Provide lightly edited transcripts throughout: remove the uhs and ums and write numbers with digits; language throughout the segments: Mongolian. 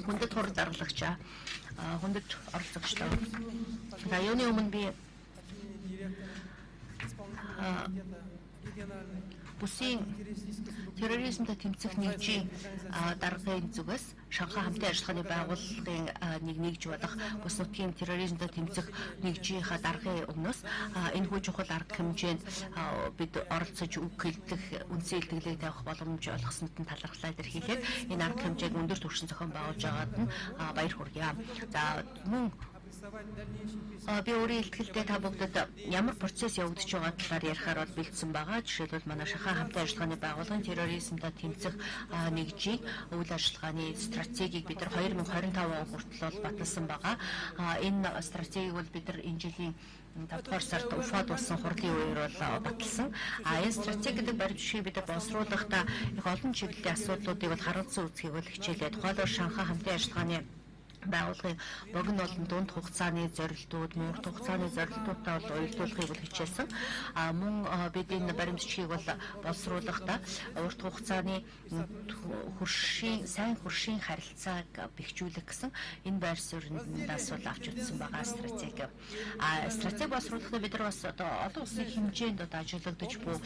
хүндэт хурд аргалагчаа хүндэт оролцогчдоо. За юуны өмнө би бүсийн терроризмтэй тэмцэх нэгжийн даргын зүгээс Шанхай хамтын ажиллагааны байгууллагын нэгж болох бүс нутгийн терроризмтэй тэмцэх нэгжийнхаа даргын өмнөөс энэ хүү чухал арга хэмжээнд бид оролцож үг хэлдэг үндсэн илтгэлийг тавих боломж олгосонд нь талархлаа илэрхийлээд энэ арга хэмжээг өндөр түвшин зохион байгуулж байгаад нь баяр хүргье. За мөн би өөрийн илтгэлдээ та бүгдэд ямар процесс явагдаж байгаа талаар ярихаар бол бэлдсэн байгаа. Жишээлбэл манай Шанхай хамтын ажиллагааны байгууллагын терроризмтэй тэмцэх нэгжийн үйл ажиллагааны стратегийг бид нар 2025 он хүртэл баталсан байгаа. Энэ стратегийг бол бид нар энэ жилийн 5 дугаар сард Уфад болсон хурлын үеэр бол баталсан. Энэ стратеги гэдэг баримт жишгийг бид боловсруулахдаа их олон чиглэлийн асуудлуудыг бол харгалзан үзхийг бол хичээлээ. Тухайлбал Шанхай хамтын ажиллагааны байгууллагын богино болон дунд хугацааны зорилтууд, мөнгө хугацааны зорилтуудаа бол уялдуулахыг бол хичээсэн. Мөн бид энэ баримтчгийг бол боловсруулахдаа урт хугацааны сайн хөршийн харилцааг бэхжүүлэх гэсэн энэ байр суурьнаас бол авч үзсэн байгаа стратеги. Стратеги боловсруулахдаа бид нар бас олон улсын хэмжээнд ажиллагдаж буй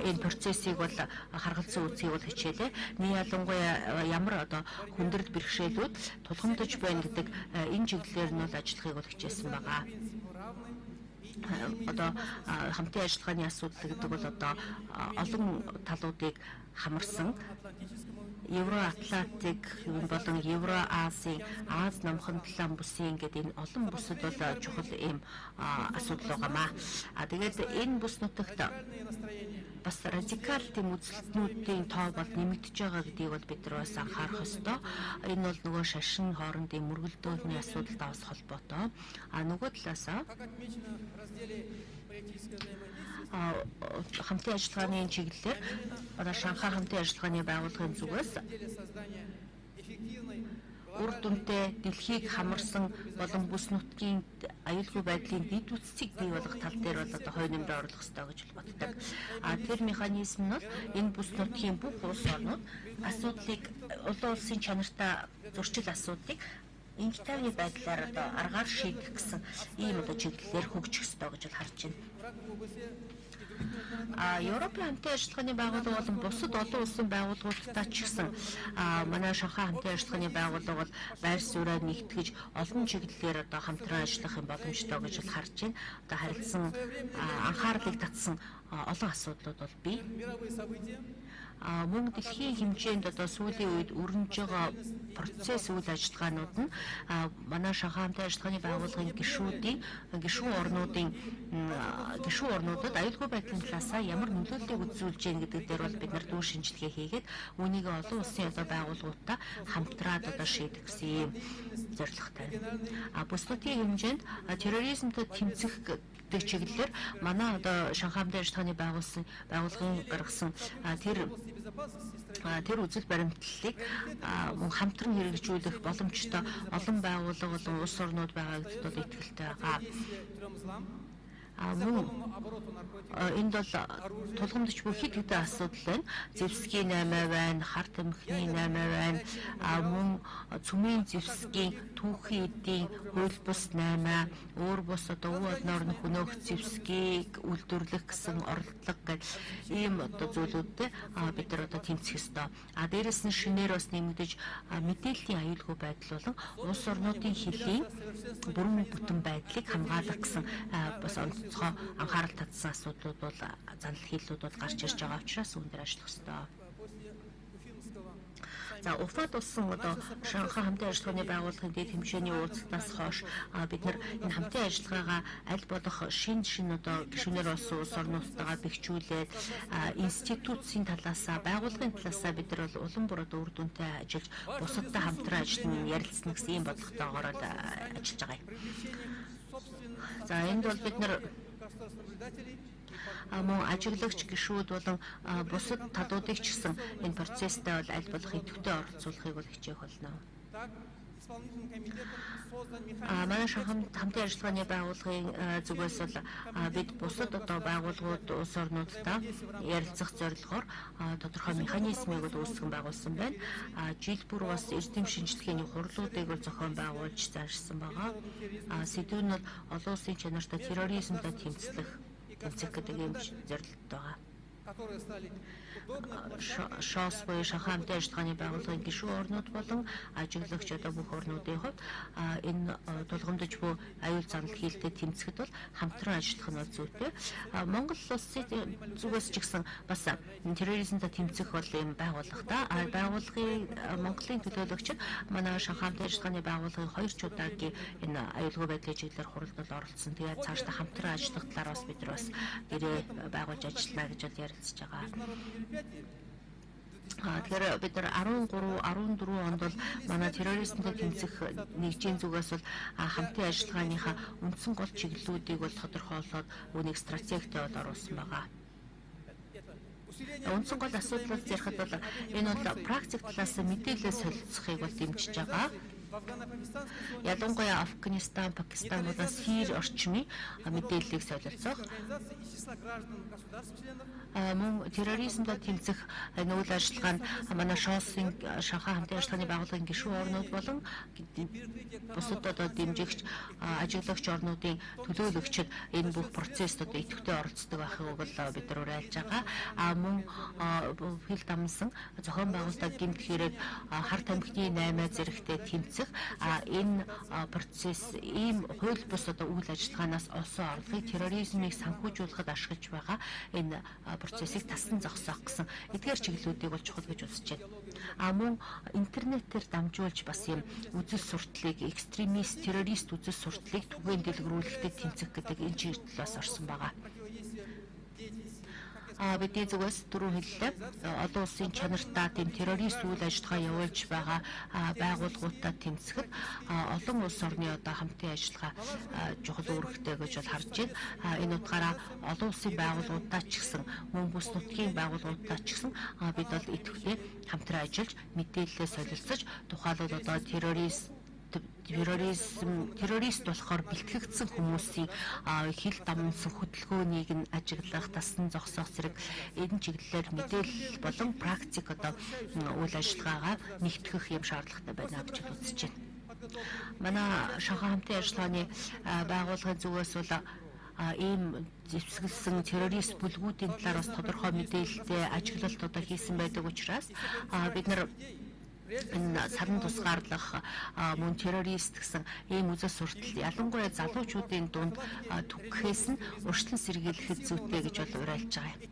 энэ процессыг бол харгалзан үзхийг бол хичээлээ. Ялангуяа ямар хүндрэл бэрхшээлүүд тулгамдж байна гэдэг энэ чиглэлээр нь бол ажиллахыг бол хичээсэн байгаа. Хамтын ажиллагааны асуудал гэдэг бол олон талуудыг хамарсан. Евро-Атлантик болон Евро-Азийн Аз намхан талаан бүсийн гэдэг энэ олон бүсэд бол чухал ийм асуудал байгаамаа. Тэгээд энэ бүс нутагт бас радикал тийм үзэлтнүүдийн тоо бол нэмэгдэж байгаа гэдгийг бол бид нар бас анхаарах ёстой. Энэ бол нөгөө шашин хоорондын мөргөлдөөний асуудалтай бас холбоотой. Нөгөө талаасаа хамтын ажиллагааны чиглэлээр Шанхай хамтын ажиллагааны байгууллагын зүгээс үр дүнтэй дэлхийг хамарсан болон бүс нутгийн аюулгүй байдлын дэд үтцийг бий болгох тал дээр бол хой нэмрээ оруулах ёстой гэж боддог. Тэр механизм нь энэ бүс нутгийн бүх улс орнууд асуудлыг олон улсын чанартай зөрчил асуудлыг инженерийн байдлаар аргаар шийдэх гэсэн ийм чиглэлээр хөгжих ёстой гэж харж байна. Европын хамтын ажиллагааны байгууллага болон бусад олон улсын байгууллагуудтай ч гэсэн манай Шанхай хамтын ажиллагааны байгууллага бол байр сууриа нэгтгэж олон чиглэлээр хамтран ажиллах юм боломжтой гэж харж байна. Харилцан анхаарлыг татсан олон асуудлууд бол бий. Мөн дэлхийн хэмжээнд сүүлийн үед өрнөж байгаа процесс үйл ажиллагаанууд нь манай Шанхай хамтын ажиллагааны байгууллагын гишүүн орнуудад аюулгүй байдлын талаасаа ямар нөлөөллийг үзүүлж байна гэдэг дээр бол бид нар дүү шинжилгээ хийгээд үүнийг олон улсын байгууллагуудтай хамтраад шийдэх гэсэн юм зорилготой. Бүс нутгийн хэмжээнд терроризмтэй тэмцэх гэдэг чиглэлээр манай Шанхай хамтын ажиллагааны байгууллагын гаргасан тэр үзэл баримтлалыг хамтран хэрэгжүүлэх боломжтой олон байгууллага болон улс орнууд байгаа гэдэгт бол итгэлтэй байгаа. Мөн энд бол тулгамдж буй хэд хэдэн асуудал байна. Зэвсгийн 8 байна, харт эмхний 8 байна. Мөн цүмийн зэвсгийн түүхийн эдийн хууль бус 8, өөр бус үе одноор нь хөнөөх зэвсгийг үйлдвэрлэх гэсэн оролдлого гэх ийм зүйлүүдтэй бид нар тэмцэх ёстой. Дээрээс нь шинээр бас нэмэгдэж мэдээллийн аюулгүй байдал болон улс орнуудын хилийн бүрэн бүтэн байдлыг хамгаалах гэсэн бас онцгой анхаарал татсан асуудлууд бол занал хийлүүд бол гарч ирж байгаа учраас үүндэр ажиллах ёстой. Уфад болсон Шанхай хамтын ажиллагааны байгууллагын дэд хэмжээний уулзалтаас хойш бид нар энэ хамтын ажиллагаагаа аль болох шин гишүүнээр болсон улс орнуудтайгаа бэхжүүлээд институцийн талаасаа, байгууллагын талаасаа бид нар бол улам бүр үр дүнтэй ажиллаж бусадтай хамтран ажиллана, ярилцсан гэсэн ийм бодлоготойгоор ажиллаж байгаа юм. Энд бол бид нар мөн ажиглагч гишүүд болон бусад талуудыг ч гэсэн энэ процесстэй бол аль болох идэвхтэй оролцуулахыг бол хичээх болно. Манай хамтын ажиллагааны байгууллагын зүгээс бол бид бусад одоо байгууллагууд улс орнуудтай ярилцах зорилгоор тодорхой механизмыг үүсгэн байгуулсан байна. Жил бүр бас эрдэм шинжилгээний хурлуудыг зохион байгуулж заашсан байгаа. Сэдвүүд нь олон улсын чанартай терроризмтай тэмцэх гэдэг юм зорилт байгаа. ШОС буюу Шанхай хамтын ажиллагааны байгууллагын гишүүн орнууд болон ажиглагч одоо бүх орнуудын хувьд энэ тулгамдж буй аюул занал хийлтэд тэмцэхэд бол хамтран ажиллах нь зүйтэй. Монгол улсын зүгээс ч гэсэн бас терроризмтай тэмцэх бол юм байгууллагатай. Байгууллагын Монголын төлөөлөгчид манай Шанхай хамтын ажиллагааны байгууллагын 2 удаагийн энэ аюулгүй байдлын чиглэлээр хуралданд оролцсон. Тэгээд цаашдаа хамтран ажиллах талаар бас бид нар бас гэрээ байгуулж ажиллана гэж ярилцж байгаа. Тэгэхээр бид нар 13-14 онд бол манай терроризмтэй тэмцэх нэгжийн зүгээс бол хамтын ажиллагааныхаа үндсэн гол чиглэлүүдийг бол тодорхойлоод үүнийг стратегтэй бол оруулсан байгаа. Үндсэн гол асуудлаас ярихад бол энэ бол практик талаас мэдээлэл солилцохыг бол дэмжиж байгаа. Ялангуяа Афганистан, Пакистан болон Сирийн орчмын мэдээллийг солилцох. Мөн терроризмтай тэмцэх үйл ажиллагаа нь манай ШОС-ын Шанхай хамтын ажиллагааны байгууллагын гишүүн орнууд болон бусад одоо дэмжигч ажиглагч орнуудын төлөөлөгчид энэ бүх процессд одоо идэвхтэй оролцдог байхыг бол бид нар уриалж байгаа. Мөн хил дамнсан зохион байгуулалтад гэмт хэрэг хар тамхины 8 зэрэгтэй тэмцэх энэ процесс ийм хууль бус одоо үйл ажиллагаанаас олсон орлогыг терроризмыг санхүүжүүлэхэд ашиглаж байгаа энэ процессыг тассан зогсоох гэсэн эдгээр чиглэлүүдийг бол чухал гэж үзэж байна. Мөн интернетээр дамжуулж бас юм үзэл сурталыг экстремист, террорист үзэл сурталыг түгээн дэлгэрүүлэхтэй тэмцэх гэдэг энэ чиглэл бас орсон байгаа. Бидний зүгээс дөрөв хэллээ. Олон улсын чанартай тийм террорист үйл ажиллагаа явуулж байгаа байгууллагуудтай тэмцэхэд олон улс орны одоо хамтын ажиллагаа чухал үүрэгтэй гэж бол харж байна. Энэ утгаараа олон улсын байгууллагуудтай ч гэсэн мөн бүс нутгийн байгууллагуудтай ч гэсэн бид бол идэвхтэй хамтран ажиллаж мэдээлэлээ солилцож тухайлбал одоо террорист болохоор бэлтгэгдсэн хүмүүсийн хил дамнсан хөдөлгөөнийг нь ажиглах, тассан зогсоох зэрэг энэ чиглэлээр мэдээлэл болон практик одоо үйл ажиллагаагаа нэгтгэх юм шаардлагатай байна гэж үзэж байна. Манай Шанхай хамтын ажиллагааны байгууллагын зүгээс бол ийм зэвсгэлсэн террорист бүлгүүдийн талаар бас тодорхой мэдээлэлтэй ажиглалт одоо хийсэн байдаг учраас бид нар энэ сарн тусгаарлах мөн террорист гэсэн ийм үзэл суртал ялангуяа залуучуудын дунд түгхээс нь урьдчилан сэргийлэхэд зүйтэй гэж бол уриалж байгаа юм.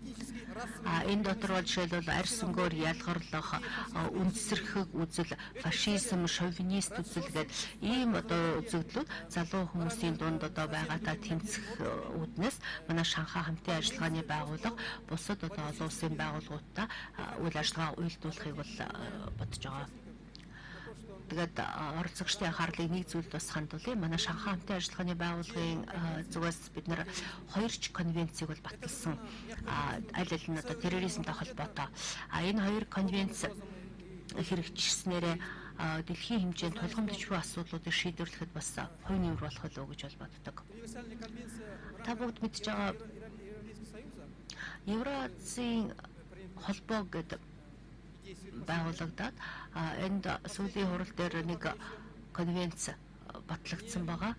Энэ дотор бол жишээлбэл арьс өнгөөр ялгарлах, үндсэрхэг үзэл, фашизм, шовинист үзэл гэдэг ийм одоо үзэгдлүүд залуу хүмүүсийн дунд одоо байгаатай тэмцэх үүднээс манай Шанхай хамтын ажиллагааны байгууллага бусад одоо олон улсын байгууллагуудтай үйл ажиллагаа уялдуулахыг бол бодож байгаа. Тэгээд оролцогчдын анхаарлыг нэг зүйлд бас хандуулъя. Манай Шанхай хамтын ажиллагааны байгууллагын зүгээс бид нэр 2 конвенцийг бол баталсан. Аль аль нь одоо терроризмтай холбоотой. Энэ 2 конвенц хэрэгжснээрээ дэлхийн хэмжээнд тулгамдж буй асуудлуудыг шийдвэрлэхэд бас хувь нэмэр болох л гэж бол боддог. Та бүгд мэдж байгаа Евразийн холбоо гэдэг байгуулагдаад энд сүүлийн хурал дээр нэг конвенц батлагдсан байгаа.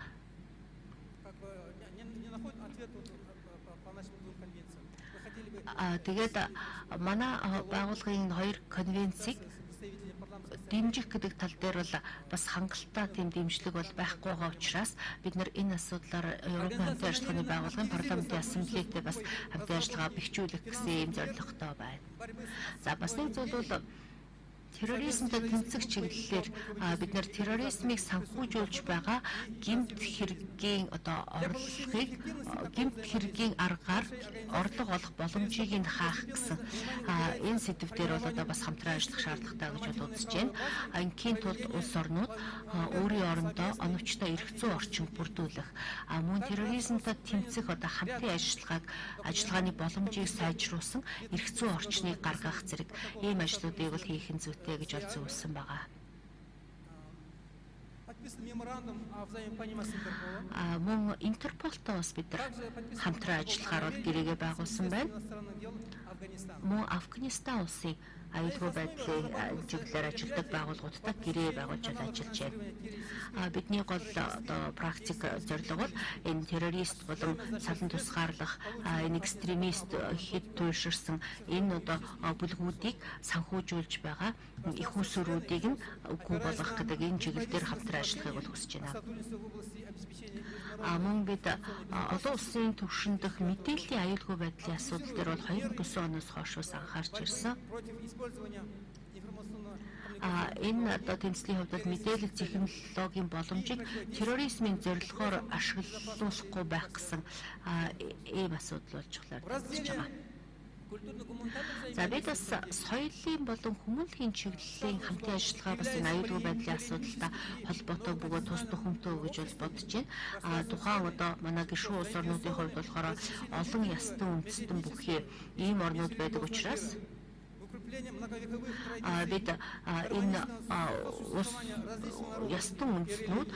Тэгээд манай байгууллагын 2 конвенцийг дэмжих гэдэг тал дээр бол бас хангалттай тийм дэмжлэг бол байхгүй байгаа учраас бид нар энэ асуудлаар Европын хамтын ажиллагааны байгууллагын парламентын ассамблетэй бас хамтын ажиллагаа бэхжүүлэх гэсэн ийм зорилготой байна. За бас нэг зүйл бол терроризмтэй тэмцэх чиглэлээр бид нар терроризмыг санхүүжүүлж байгаа гэмт хэргийн одоо орлогыг гэмт хэргийн аргаар орлого олох боломжийг нь хаах гэсэн энэ сэдв дээр бол одоо бас хамтран ажиллах шаардлагатай гэж бол үзэж байна. Ингийн тулд улс орнууд өөрийн орондоо оновчтой эрх зүйн орчин бүрдүүлэх, мөн терроризмтай тэмцэх одоо хамтын ажиллагааны боломжийг сайжруулсан эрх зүйн орчныг гаргах зэрэг ийм ажлуудыг бол хийх нь зүйтэй гэж бол зөвлөсөн байгаа. Мөн Интерполтой бас бид нар хамтран ажиллахаар бол гэрээгээ байгуулсан байна. Мөн Афганистан улсын аюулгүй байдлын чиглэлээр ажилладаг байгууллагуудтай гэрээ байгуулж ажиллаж байна. Бидний гол практик зорилго бол энэ террорист болон салан тусгаарлах, энэ экстремист хэд туйлширсан энэ бүлгүүдийг санхүүжүүлж байгаа их усруудыг нь үгүй болгох гэдэг энэ чиглэлээр хамтран ажиллахыг бол хүсэж байна. Мөн бид олон улсын түвшиндх мэдээллийн аюулгүй байдлын асуудал дээр бол 2009 оноос хойш анхаарч ирсэн. Энэ тэмцлийн хувьд мэдээлэл технологийн боломжийг терроризмын зорилгоор ашиглуулахгүй байх гэсэн ийм асуудал болж байгаа. За бид бас соёлын болон хүмүүнлэгийн чиглэлийн хамтын ажиллагаа бас энэ аюулгүй байдлын асуудалтай холбоотой бөгөөд тус төхөмтэй гэж бол бодож байна. Тухайн манай гишүүн улс орнуудын хувьд болохоор олон ястан үндэстэн бүхий ийм орнууд байдаг учраас бид энэ ястан үндэстнүүд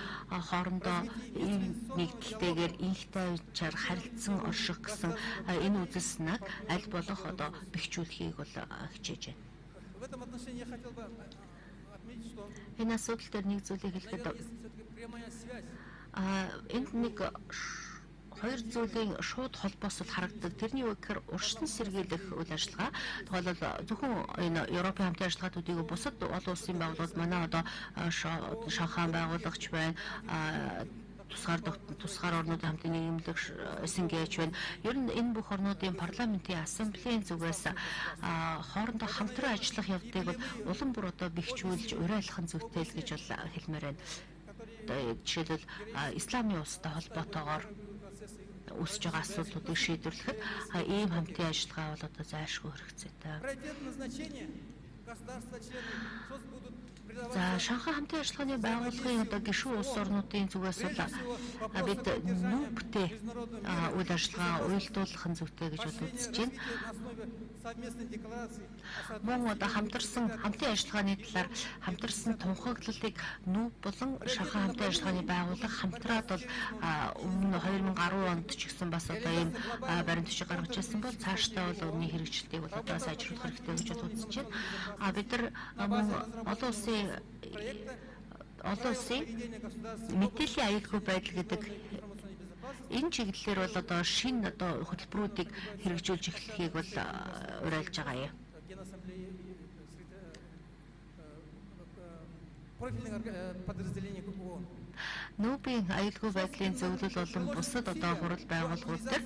хоорондоо ийм нэгдэлтэйгээр инхтэй чар харилцан орших гэсэн энэ үзэл санааг аль болох бэхжүүлэхийг бол хичээж байна. Энэ асуудал дээр нэг зүйлийг хэлэхэд энд нэг хоёр зүйлийн шууд холбоос харагддаг. Тэрний үг гэхээр урьдчилан сэргийлэх үйл ажиллагаа. Тухайлбал зөвхөн энэ Европын хамтын ажиллагаатуудыг бусад олон улсын байгууллагууд манай Шанхай байгуулагч байна. Тусгаар орнуудын хамтын нийгэмлэг СНГ-ч байна. Ер нь энэ бүх орнуудын парламентын ассамблеийн зүгээс хоорондоо хамтран ажиллах явдыг бол улам бүр бэхжүүлж уриалах зүйтэй л гэж бол хэлмээр байна. Жишээлбэл исламын улстай холбоотойгоор үүсэж байгаа асуудлуудыг шийдвэрлэхэд ийм хамтын ажиллагаа бол зайлшгүй хэрэгцээтэй. За Шанхай хамтын ажиллагааны байгууллагын гишүүн улс орнуудын зүгээс бол бид нүүбтэй үйл ажиллагаа уялдуулах зүйтэй гэж үзэж байна. Мөн хамтарсан хамтын ажиллагааны талаар хамтарсан тунхаглалыг нүүб болон Шанхай хамтын ажиллагааны байгууллага хамтраад бол өмнө 2010 онд ч гэсэн бас ийм баримт төшиг гаргаж ирсэн бол цаашдаа бол өнний хэрэгжилтийг бол сайжруулах хэрэгтэй гэж үзэж байна. Бид нар олон улсын мэдээллийн аюулгүй байдал гэдэг энэ чиглэлээр бол шинэ хөтөлбөрүүдийг хэрэгжүүлж эхлэхийг бол уриалж байгаа юм. Нүүбийн аюулгүй байдлын зөвлөл болон бусад хурал байгууллагууд дээр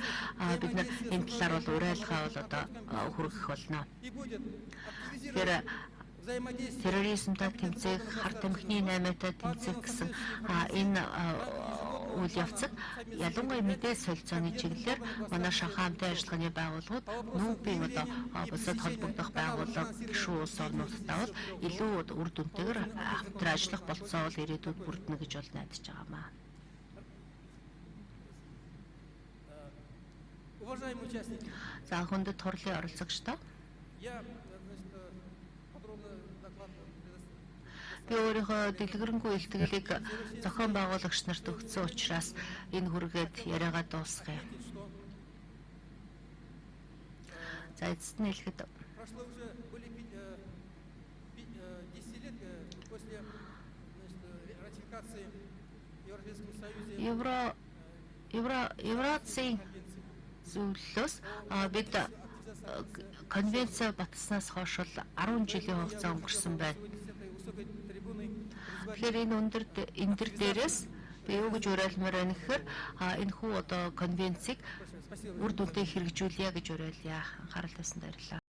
бид нар энэ талаар бол уриалгаа бол хүргэх болно. Тэгэхээр терроризмтай тэмцэх, харт амхны 8-тай тэмцэх гэсэн энэ үйл явцад ялангуяа мэдээ солилцооны чиглэлээр манай Шанхай хамтын ажиллагааны байгууллагууд нүүбийн бусад холбогдох байгууллага гишүүн улс орнуудтай бол илүү үр дүнтэйгээр хамтран ажиллах болцоо бол ирээдүйд бүрдэнэ гэж бол найдаж байгаамаа. За хүндэт хурлын оролцогчдоо би өөрийнхөө дэлгэрэнгүй илтгэлийг зохион байгуулагч нарт өгсөн учраас энэ хүргээд яриагаа дуусгая. За эцэст нь хэлэхэд Евразийн зөвлөлөөс бид конвенц баталснаас хойш 10 жилийн хугацаа өнгөрсөн байна. Тэгэхээр энэ дээрээс би юу гэж уриалмаар байна гэхээр энэ хүү конвенцийг үр дүнтэй хэрэгжүүлье гэж уриалъя. Анхаарал тавьсанд баярлалаа.